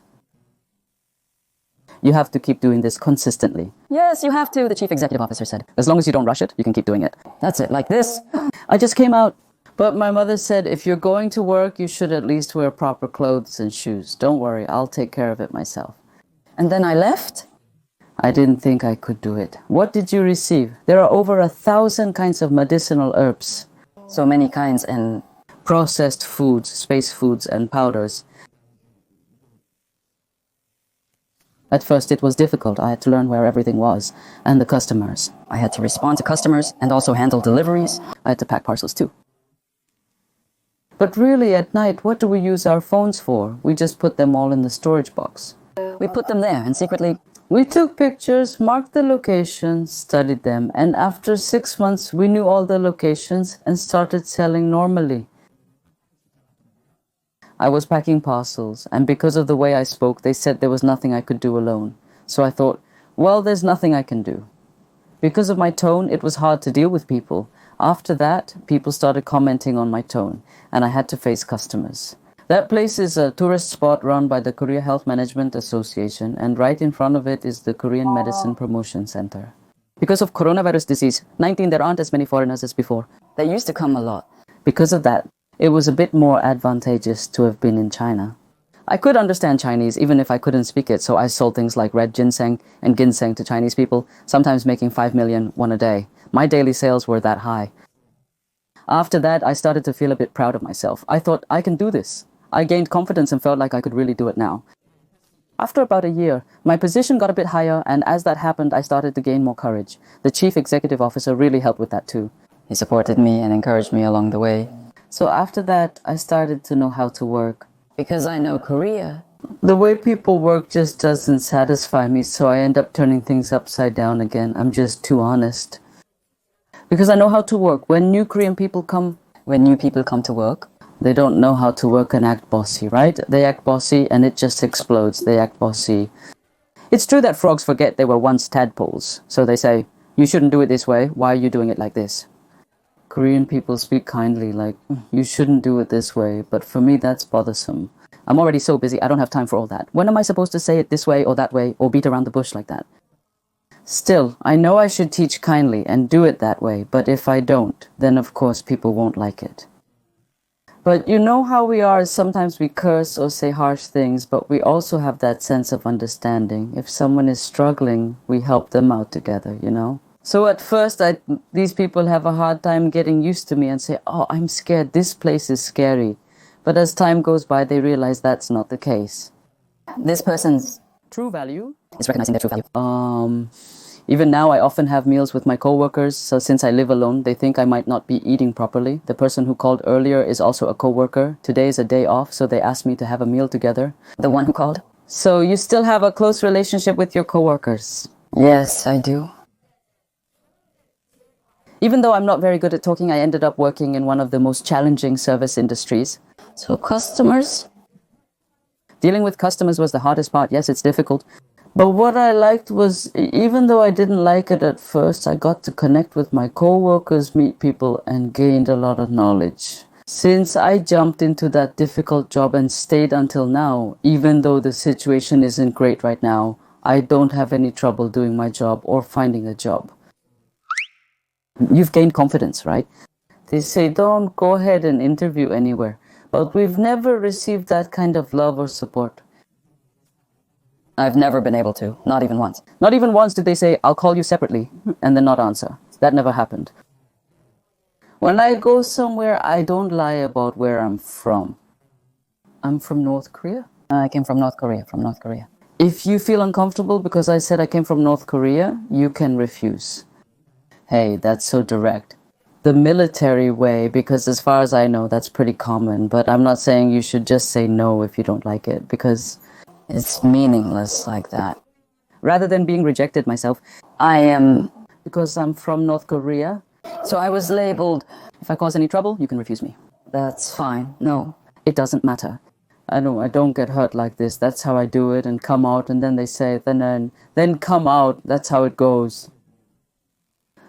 You have to keep doing this consistently. Yes, you have to, the chief executive officer said. As long as you don't rush it, you can keep doing it. That's it, like this. I just came out. But my mother said, if you're going to work, you should at least wear proper clothes and shoes. Don't worry, I'll take care of it myself. And then I left. I didn't think I could do it. What did you receive? There are over 1,000 kinds of medicinal herbs. So many kinds and Processed foods, space foods, and powders. At first it was difficult. I had to learn where everything was, and the customers. I had to respond to customers and also handle deliveries. I had to pack parcels too. But really, at night, what do we use our phones for? We just put them all in the storage box. We put them there and secretly, We took pictures, marked the locations, studied them, and after 6 months, we knew all the locations and started selling normally. I was packing parcels, and because of the way I spoke, they said there was nothing I could do alone. So I thought, well, there's nothing I can do. Because of my tone, it was hard to deal with people. After that, people started commenting on my tone, and I had to face customers. That place is a tourist spot run by the Korea Health Management Association, and right in front of it is the Korean Medicine Promotion Center. Because of coronavirus disease 19, there aren't as many foreigners as before. they used to come a lot. Because of that, it was a bit more advantageous to have been in China. I could understand Chinese even if I couldn't speak it, so I sold things like red ginseng and ginseng to Chinese people, sometimes making 5 million one a day. My daily sales were that high. After that, I started to feel a bit proud of myself. I thought, I can do this. I gained confidence and felt like I could really do it now. After about a year, my position got a bit higher, and as that happened, I started to gain more courage. The chief executive officer really helped with that too. He supported me and encouraged me along the way. So after that, I started to know how to work. Because I know Korea. The way people work just doesn't satisfy me, so I end up turning things upside down again. I'm just too honest. Because I know how to work. When new Korean people come, When new people come to work, they don't know how to work and act bossy, right? They act bossy and it just explodes. They act bossy. It's true that frogs forget they were once tadpoles. So they say, you shouldn't do it this way. Why are you doing it like this? Korean people speak kindly, like, you shouldn't do it this way. But for me, that's bothersome. I'm already so busy, I don't have time for all that. When am I supposed to say it this way or that way or beat around the bush like that? Still, I know I should teach kindly and do it that way. But if I don't, then of course people won't like it. But you know how we are, sometimes we curse or say harsh things, but we also have that sense of understanding. If someone is struggling, we help them out together, you know? So at first, these people have a hard time getting used to me and say, oh, I'm scared, this place is scary. But as time goes by, they realize that's not the case. this person's True value? is recognizing their true value. Even now, I often have meals with my coworkers, so since I live alone, they think I might not be eating properly. The person who called earlier is also a coworker. Today is a day off, so they asked me to have a meal together. The one who called? So you still have a close relationship with your coworkers? Yes, I do. Even though I'm not very good at talking, I ended up working in one of the most challenging service industries. So customers? Dealing with customers was the hardest part. Yes, it's difficult. But what I liked was, even though I didn't like it at first, I got to connect with my coworkers, meet people, and gained a lot of knowledge. Since I jumped into that difficult job and stayed until now, even though the situation isn't great right now, I don't have any trouble doing my job or finding a job. You've gained confidence, right? They say don't go ahead and interview anywhere, but we've never received that kind of love or support. I've never been able to, not even once. Not even once did they say, I'll call you separately, and then not answer. That never happened. When I go somewhere, I don't lie about where I'm from. I'm from North Korea. I came from North Korea, If you feel uncomfortable because I said I came from North Korea, you can refuse. Hey, that's so direct. The military way, because as far as I know, that's pretty common, but I'm not saying you should just say no if you don't like it, because it's meaningless like that. Rather than being rejected myself, because I'm from North Korea, so I was labeled. If I cause any trouble, you can refuse me. That's fine. No, it doesn't matter. I don't get hurt like this. That's how I do it, and come out, and then they say, then come out. That's how it goes.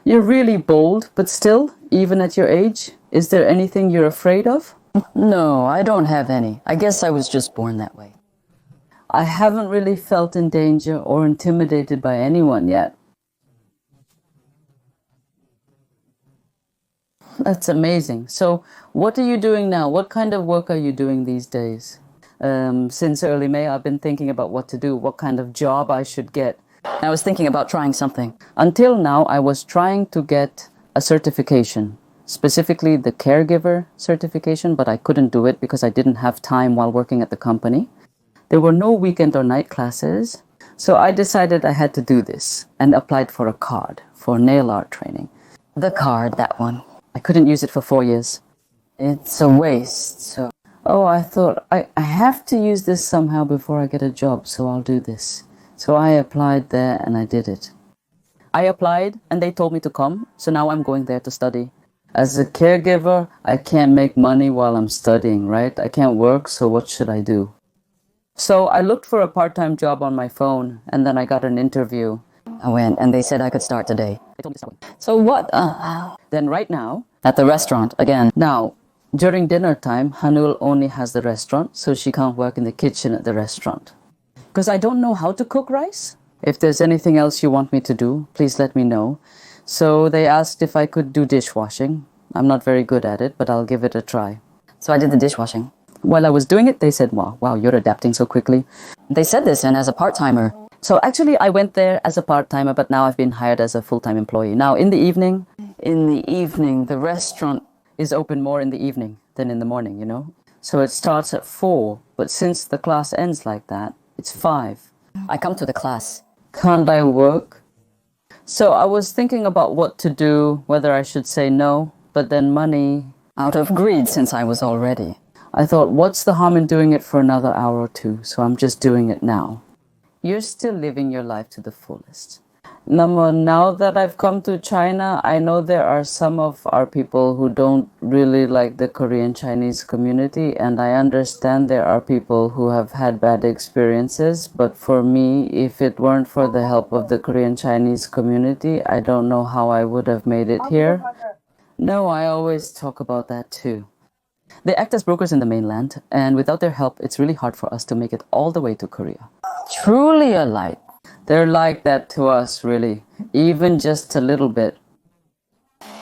You're really bold, but still, even at your age, is there anything you're afraid of? No, I don't have any. I guess I was just born that way. I haven't really felt in danger or intimidated by anyone yet. That's amazing. So, what are you doing now? What kind of work are you doing these days? Since early May, I've been thinking about what to do, what kind of job I should get. I was thinking about trying something. Until now, I was trying to get a certification, specifically the caregiver certification, but I couldn't do it because I didn't have time while working at the company. There were no weekend or night classes, so I decided I had to do this and applied for a card for nail art training. The card, that one. I couldn't use it for 4 years. It's a waste, so... Oh, I thought, I have to use this somehow before I get a job, so I'll do this. So I applied there and I did it. I applied and they told me to come, so now I'm going there to study. As a caregiver, I can't make money while I'm studying, right? I can't work, so what should I do? So I looked for a part-time job on my phone, and then I got an interview. I went, and they said I could start today. They told me to start. So what? Then right now... At the restaurant, again. Now, during dinner time, Hanul only has the restaurant, so she can't work in the kitchen at the restaurant. Because I don't know how to cook rice. If there's anything else you want me to do, please let me know. So they asked if I could do dishwashing. I'm not very good at it, but I'll give it a try. So I did the dishwashing. While I was doing it, they said, wow, you're adapting so quickly. They said this, and as a part-timer. So actually, I went there as a part-timer, but now I've been hired as a full-time employee. Now, in the evening, the restaurant is open more in the evening than in the morning, you know? So it starts at 4, but since the class ends like that, it's 5. I come to the class. Can't I work? So I was thinking about what to do, whether I should say no, but then money... Out of greed, since I was all ready. I thought, what's the harm in doing it for another hour or two? So I'm just doing it now. You're still living your life to the fullest. Now that I've come to China, I know there are some of our people who don't really like the Korean Chinese community, and I understand there are people who have had bad experiences, but for me, if it weren't for the help of the Korean Chinese community, I don't know how I would have made it here. No, I always talk about that too. They act as brokers in the mainland, and without their help, it's really hard for us to make it all the way to Korea. Truly a light. They're like that to us, really. Even just a little bit.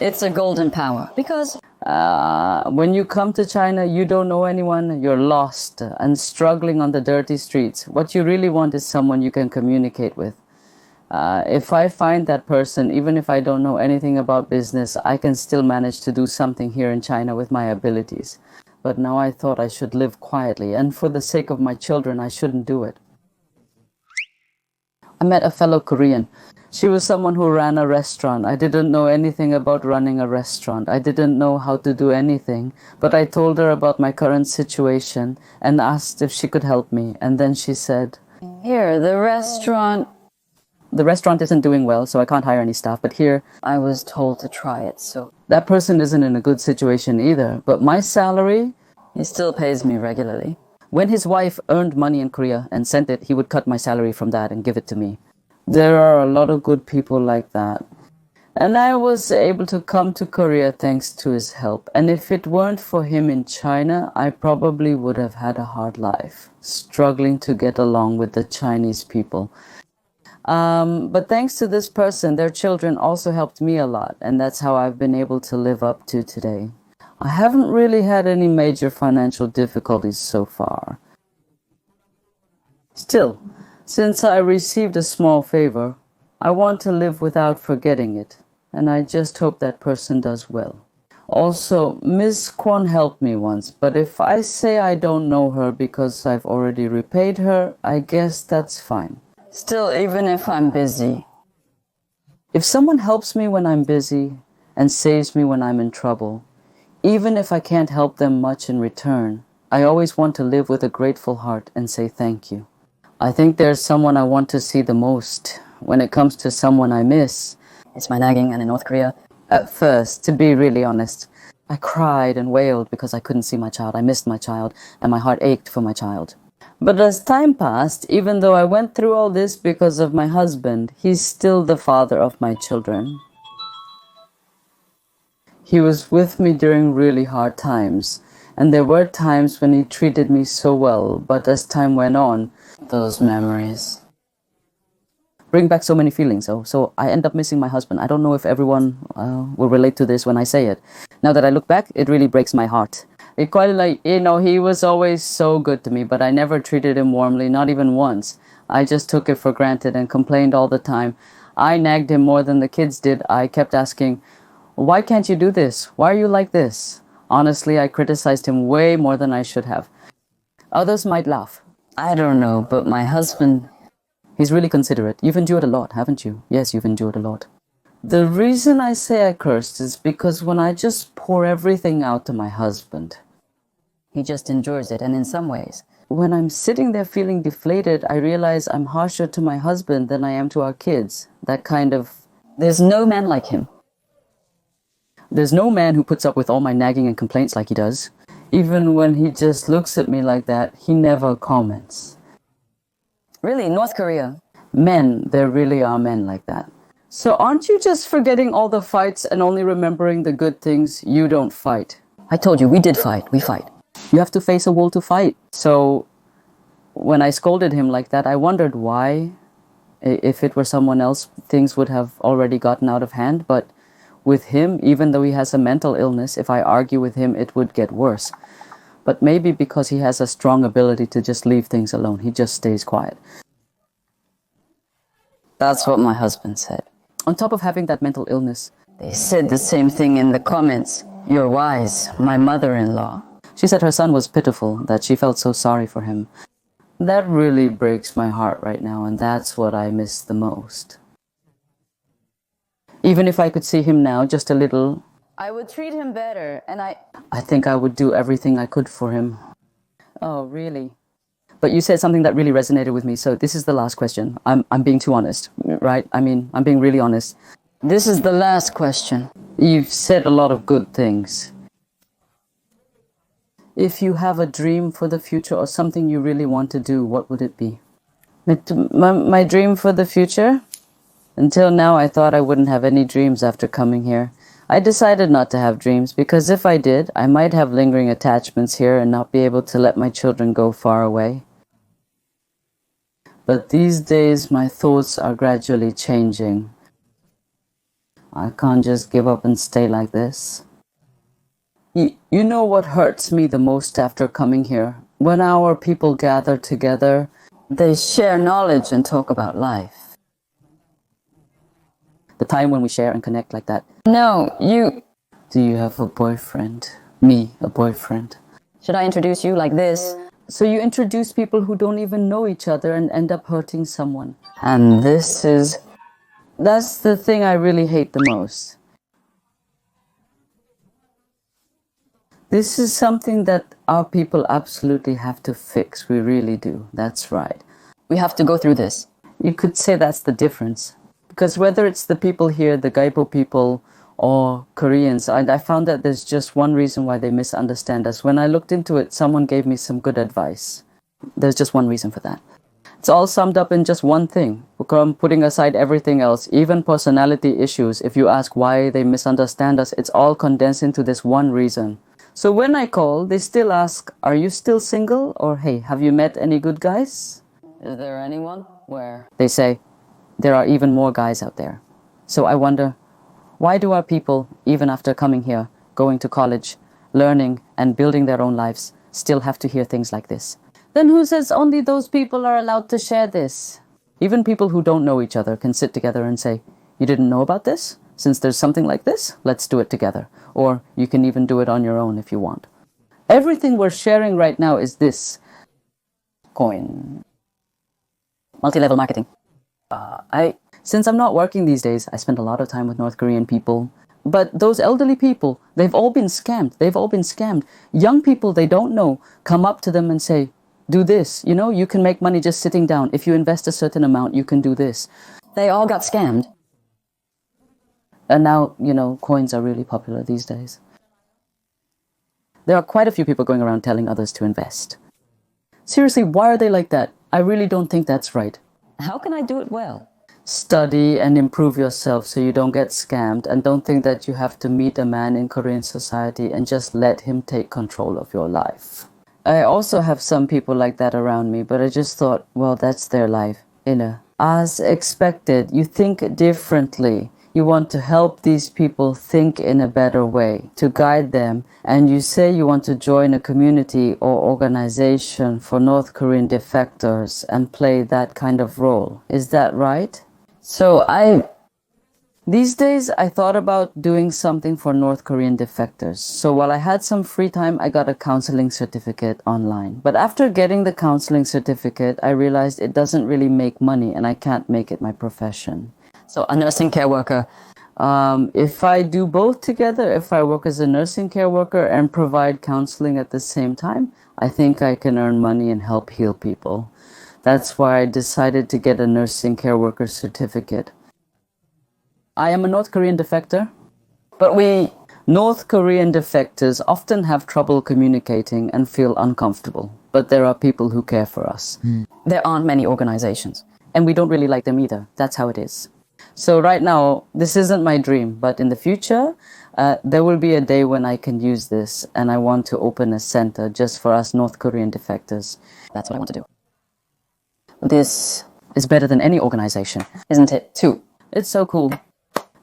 It's a golden power. Because... when you come to China, you don't know anyone, you're lost and struggling on the dirty streets. What you really want is someone you can communicate with. If I find that person, even if I don't know anything about business, I can still manage to do something here in China with my abilities. But now I thought I should live quietly, and for the sake of my children, I shouldn't do it. I met a fellow Korean. She was someone who ran a restaurant. I didn't know anything about running a restaurant. I didn't know how to do anything. But I told her about my current situation and asked if she could help me. And then she said, "Here, the restaurant..." The restaurant isn't doing well, so I can't hire any staff. But here, I was told to try it, so... That person isn't in a good situation either. But my salary... He still pays me regularly. When his wife earned money in Korea and sent it, he would cut my salary from that and give it to me. There are a lot of good people like that. And I was able to come to Korea thanks to his help. And if it weren't for him in China, I probably would have had a hard life, struggling to get along with the Chinese people. But thanks to this person, their children also helped me a lot. And that's how I've been able to live up to today. I haven't really had any major financial difficulties so far. Still, since I received a small favor, I want to live without forgetting it, and I just hope that person does well. Also, Miss Kwon helped me once, but if I say I don't know her because I've already repaid her, I guess that's fine. Still, even if I'm busy, if someone helps me when I'm busy and saves me when I'm in trouble, even if I can't help them much in return, I always want to live with a grateful heart and say thank you. I think there's someone I want to see the most. When it comes to someone I miss, It's my nagging and in North Korea. at first, to be really honest, I cried and wailed because I couldn't see my child. I missed my child, and my heart ached for my child. But as time passed, even though I went through all this because of my husband, he's still the father of my children. He was with me during really hard times, and there were times when he treated me so well, but as time went on, those memories bring back so many feelings. So I end up missing my husband. I don't know if everyone will relate to this when I say it. Now that I look back, it really breaks my heart. It quite like, he was always so good to me, but I never treated him warmly, not even once. I just took it for granted and complained all the time. I nagged him more than the kids did. I kept asking, why can't you do this? Why are you like this? Honestly, I criticized him way more than I should have. Others might laugh. I don't know, but my husband, he's really considerate. You've endured a lot, haven't you? Yes, you've endured a lot. The reason I say I cursed is because when I just pour everything out to my husband, He just endures it, and in some ways, when I'm sitting there feeling deflated, I realize I'm harsher to my husband than I am to our kids. That kind of... there's no man like him. There's no man who puts up with all my nagging and complaints like he does. Even when he just looks at me like that, he never comments. Really, North Korea. Men, there really are men like that. So aren't you just forgetting all the fights and only remembering the good things? You don't fight. I told you, we did fight. We fight. You have to face a wall to fight. So when I scolded him like that, I wondered why. If it were someone else, things would have already gotten out of hand. But with him, even though he has a mental illness, if I argue with him, it would get worse. But maybe because he has a strong ability to just leave things alone. He just stays quiet. That's what my husband said. On top of having that mental illness, They said the same thing in the comments. You're wise, my mother-in-law. she said her son was pitiful, that she felt so sorry for him. That really breaks my heart right now, and that's what I miss the most. Even if I could see him now just a little, I would treat him better, and I think I would do everything I could for him. Oh, really? But you said something that really resonated with me, so this is the last question. I'm being too honest, right? I mean, I'm being really honest. This is the last question. You've said a lot of good things. If you have a dream for the future or something you really want to do, what would it be? My dream for the future? Until now, I thought I wouldn't have any dreams after coming here. I decided not to have dreams because if I did, I might have lingering attachments here and not be able to let my children go far away. But these days, my thoughts are gradually changing. I can't just give up and stay like this. You know what hurts me the most after coming here? When our people gather together, They share knowledge and talk about life. the time when we share and connect like that. No, you... Do you have a boyfriend? Me, a boyfriend. Should I introduce you like this? So you introduce people who don't even know each other and end up hurting someone. And this is... That's the thing I really hate the most. This is something that our people absolutely have to fix. We really do. That's right. We have to go through this. You could say that's the difference. Because whether it's the people here, the Gaipo people, or Koreans. I found that there's just one reason why they misunderstand us. When I looked into it, someone gave me some good advice. There's just one reason for that. It's all summed up in just one thing. Putting aside everything else, even personality issues, if you ask why they misunderstand us, it's all condensed into this one reason. So when I call, they still ask, are you still single? Or hey, have you met any good guys? Is there anyone? Where? They say, there are even more guys out there. So I wonder, why do our people, even after coming here, going to college, learning and building their own lives, still have to hear things like this? Then who says only those people are allowed to share this? Even people who don't know each other can sit together and say, you didn't know about this? Since there's something like this, let's do it together. Or you can even do it on your own if you want. Everything we're sharing right now is this. Coin. Multi-level marketing. Since I'm not working these days, I spend a lot of time with North Korean people. But those elderly people, they've all been scammed. They've all been scammed. Young people they don't know come up to them and say, do this. You know, you can make money just sitting down. If you invest a certain amount, you can do this. They all got scammed. And now, you know, coins are really popular these days. There are quite a few people going around telling others to invest. Seriously, why are they like that? I really don't think that's right. How can I do it well? Study and improve yourself so you don't get scammed, and don't think that you have to meet a man in Korean society and just let him take control of your life. I also have some people like that around me, but I just thought, well, that's their life. As expected, you think differently. You want to help these people think in a better way, to guide them, and you say you want to join a community or organization for North Korean defectors and play that kind of role. Is that right? These days, I thought about doing something for North Korean defectors. So while I had some free time, I got a counseling certificate online. But after getting the counseling certificate, I realized it doesn't really make money and I can't make it my profession. So a nursing care worker. If I do both together, if I work as a nursing care worker and provide counseling at the same time, I think I can earn money and help heal people. That's why I decided to get a nursing care worker certificate. I am a North Korean defector, But we... North Korean defectors often have trouble communicating and feel uncomfortable, but there are people who care for us. There aren't many organizations. And we don't really like them either. That's how it is. So right now, this isn't my dream, but in the future, there will be a day when I can use this, and I want to open a center just for us North Korean defectors. That's what I want to do. This is better than any organization. Isn't it, too? It's so cool.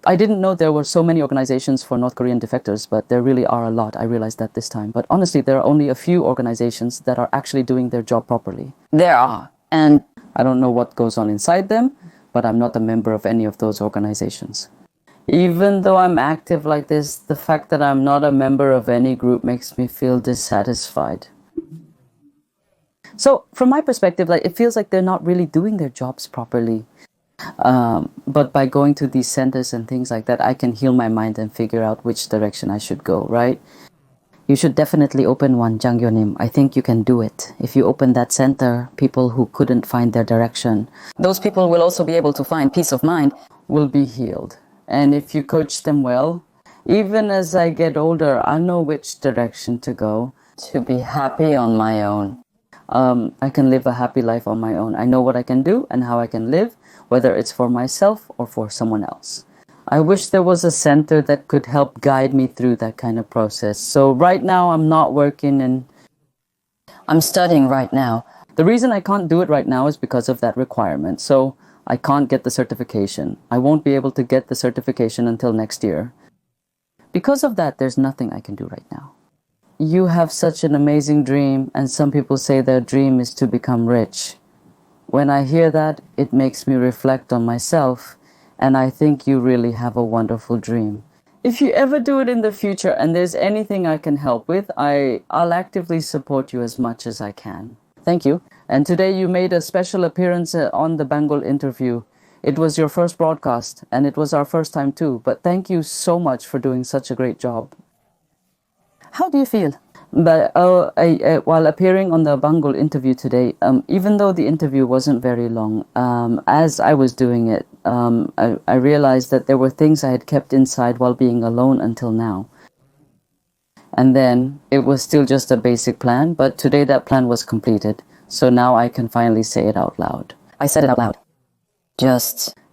I didn't know there were so many organizations for North Korean defectors, but there really are a lot. I realized that this time. But honestly, there are only a few organizations that are actually doing their job properly. There are. And I don't know what goes on inside them, but I'm not a member of any of those organizations. Even though I'm active like this, the fact that I'm not a member of any group makes me feel dissatisfied. So from my perspective, it feels like they're not really doing their jobs properly. But by going to these centers and things like that, I can heal my mind and figure out which direction I should go, right? You should definitely open one, Jang Yonim. I think you can do it. If you open that center, people who couldn't find their direction, those people will also be able to find peace of mind. Will be healed. And if you coach them well, even as I get older, I know which direction to go. To be happy on my own. I can live a happy life on my own. I know what I can do and how I can live, whether it's for myself or for someone else. I wish there was a center that could help guide me through that kind of process. So right now I'm not working and I'm studying right now. The reason I can't do it right now is because of that requirement. So I can't get the certification. I won't be able to get the certification until next year. Because of that, there's nothing I can do right now. You have such an amazing dream, and some people say their dream is to become rich. When I hear that, it makes me reflect on myself, and I think you really have a wonderful dream. If you ever do it in the future and there's anything I can help with, I'll actively support you as much as I can. Thank you. And today you made a special appearance on the Bengal interview. It was your first broadcast, and it was our first time too, but thank you so much for doing such a great job. How do you feel? But while appearing on the Bangul interview today, even though the interview wasn't very long, as I was doing it, I realized that there were things I had kept inside while being alone until now. And then it was still just a basic plan, but today that plan was completed. So now I can finally say it out loud. I said it out loud.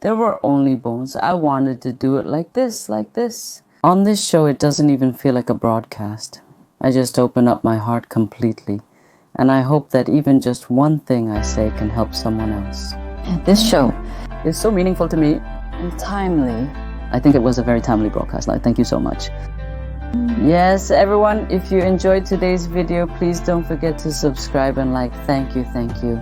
There were only bones. I wanted to do it like this, like this. On this show, it doesn't even feel like a broadcast. I just open up my heart completely. And I hope that even just one thing I say can help someone else. This show is so meaningful to me and timely. I think it was a very timely broadcast. Thank you so much. Yes, everyone, if you enjoyed today's video, please don't forget to subscribe and like. Thank you, thank you.